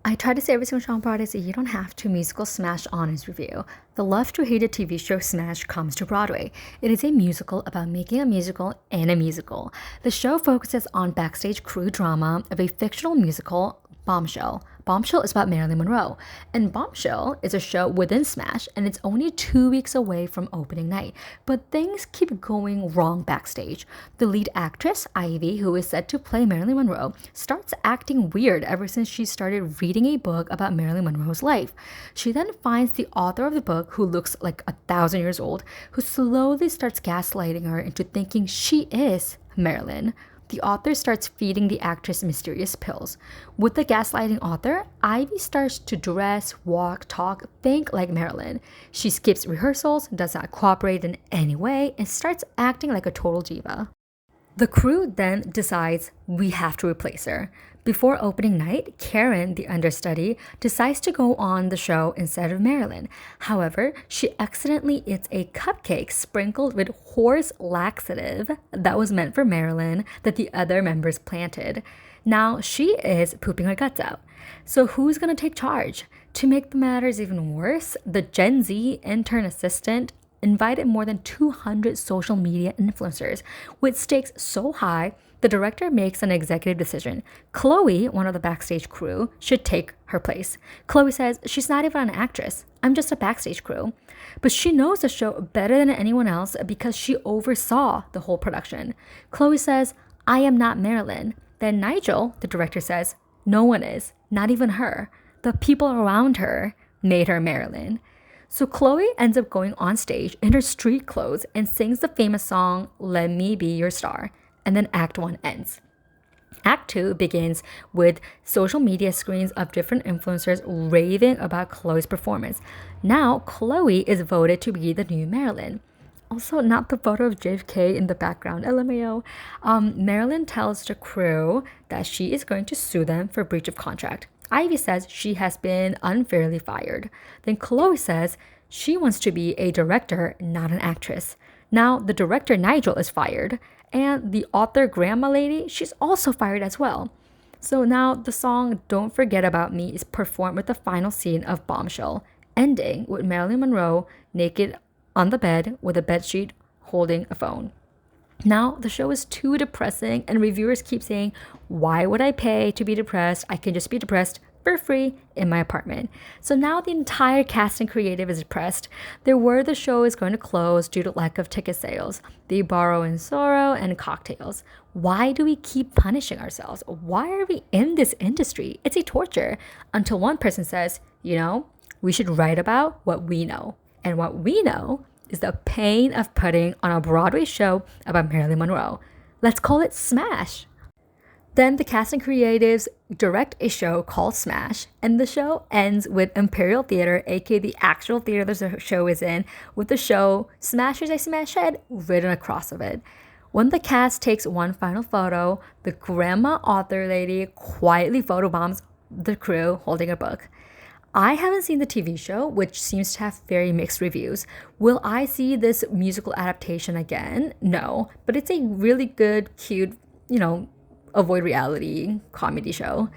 I try to say every single Sean product so you don't have to musical Smash honors review. The Love to Hate It TV show Smash comes to Broadway. It is a musical about making a musical and a musical. The show focuses on backstage crew drama of a fictional musical, Bombshell. Bombshell is about Marilyn Monroe, and Bombshell is a show within Smash, and it's only 2 weeks away from opening night. But things keep going wrong backstage. The lead actress, Ivy, who is set to play Marilyn Monroe, starts acting weird ever since she started reading a book about Marilyn Monroe's life. She then finds the author of the book, who looks like 1,000 years old, who slowly starts gaslighting her into thinking she is Marilyn. The author starts feeding the actress mysterious pills. With the gaslighting author, Ivy starts to dress, walk, talk, think like Marilyn. She skips rehearsals, does not cooperate in any way, and starts acting like a total diva. The crew then decides we have to replace her. Before opening night, Karen, the understudy, decides to go on the show instead of Marilyn. However, she accidentally eats a cupcake sprinkled with horse laxative that was meant for Marilyn that the other members planted. Now she is pooping her guts out. So who's gonna take charge? To make the matters even worse, the Gen Z intern assistant invited more than 200 social media influencers. With stakes so high, the director makes an executive decision. Chloe, one of the backstage crew, should take her place. Chloe says she's not even an actress. I'm just a backstage crew. But she knows the show better than anyone else because she oversaw the whole production. Chloe says, I am not Marilyn. Then Nigel, the director, says, no one is, not even her. The people around her made her Marilyn. So Chloe ends up going on stage in her street clothes and sings the famous song, Let Me Be Your Star. And then Act 1 ends. Act 2 begins with social media screens of different influencers raving about Chloe's performance. Now, Chloe is voted to be the new Marilyn. Also, not the photo of JFK in the background, LMAO. Marilyn tells the crew that she is going to sue them for breach of contract. Ivy says she has been unfairly fired. Then Chloe says she wants to be a director, not an actress. Now, the director, Nigel, is fired. And the author, Grandma Lady, she's also fired as well. So now the song Don't Forget About Me is performed with the final scene of Bombshell, ending with Marilyn Monroe naked on the bed with a bedsheet holding a phone. Now, the show is too depressing, and reviewers keep saying, why would I pay to be depressed? I can just be depressed for free in my apartment. So now the entire cast and creative is depressed. They're worried the show is going to close due to lack of ticket sales. They borrow in sorrow and cocktails. Why do we keep punishing ourselves? Why are we in this industry? It's a torture. Until one person says, we should write about what we know. And what we know is the pain of putting on a Broadway show about Marilyn Monroe. Let's call it Smash. Then the cast and creatives direct a show called Smash, and the show ends with Imperial Theater, aka the actual theater the show is in, with the show Smash is a Smash Head written across of it. When the cast takes one final photo, the grandma author lady quietly photobombs the crew holding a book. I haven't seen the TV show, which seems to have very mixed reviews. Will I see this musical adaptation again? No, but it's a really good, cute, avoid reality comedy show.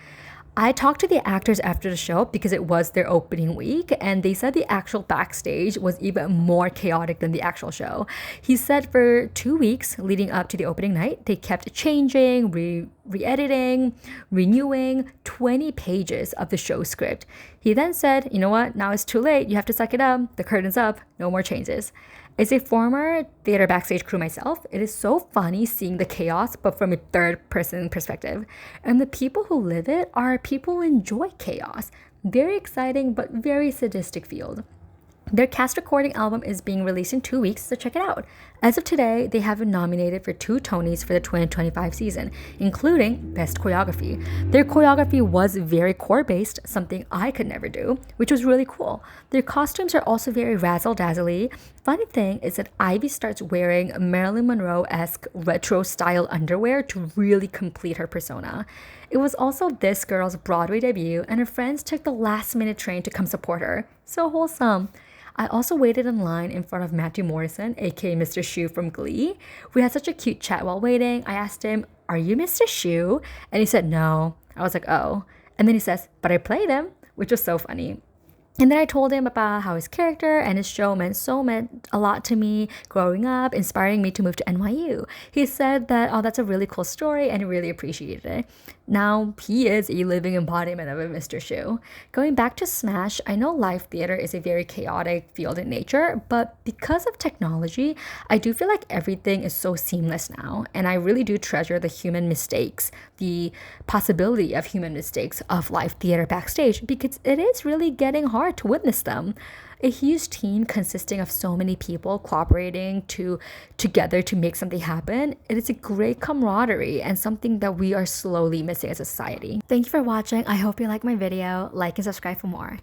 I talked to the actors after the show because it was their opening week, and they said the actual backstage was even more chaotic than the actual show. He said for 2 weeks leading up to the opening night, they kept changing, re-editing, renewing 20 pages of the show script. He then said, you know what, now it's too late, you have to suck it up, the curtain's up, no more changes. As a former theater backstage crew myself, it is so funny seeing the chaos, but from a third-person perspective. And the people who live it are people who enjoy chaos. Very exciting, but very sadistic field. Their cast recording album is being released in 2 weeks, so check it out. As of today, they have been nominated for 2 Tonys for the 2025 season, including Best Choreography. Their choreography was very core-based, something I could never do, which was really cool. Their costumes are also very razzle-dazzly. Funny thing is that Ivy starts wearing Marilyn Monroe-esque retro-style underwear to really complete her persona. It was also this girl's Broadway debut, and her friends took the last-minute train to come support her. So wholesome. I also waited in line in front of Matthew Morrison, aka Mr. Shu from Glee. We had such a cute chat while waiting. I asked him, "Are you Mr. Shu?" And he said, "No." I was like, "Oh." And then he says, but I played him, which was so funny. And then I told him about how his character and his show meant a lot to me growing up, inspiring me to move to NYU. He said that, oh, that's a really cool story, and he really appreciated it. Now he is a living embodiment of a Mr. Shu. Going back to Smash, I know live theater is a very chaotic field in nature, but because of technology, I do feel like everything is so seamless now, and I really do treasure the human mistakes, the possibility of human mistakes of live theater backstage, because it is really getting hard to witness them. A huge team consisting of so many people cooperating together to make something happen. It is a great camaraderie and something that we are slowly missing as a society. Thank you for watching. I hope you like my video. Like and subscribe for more.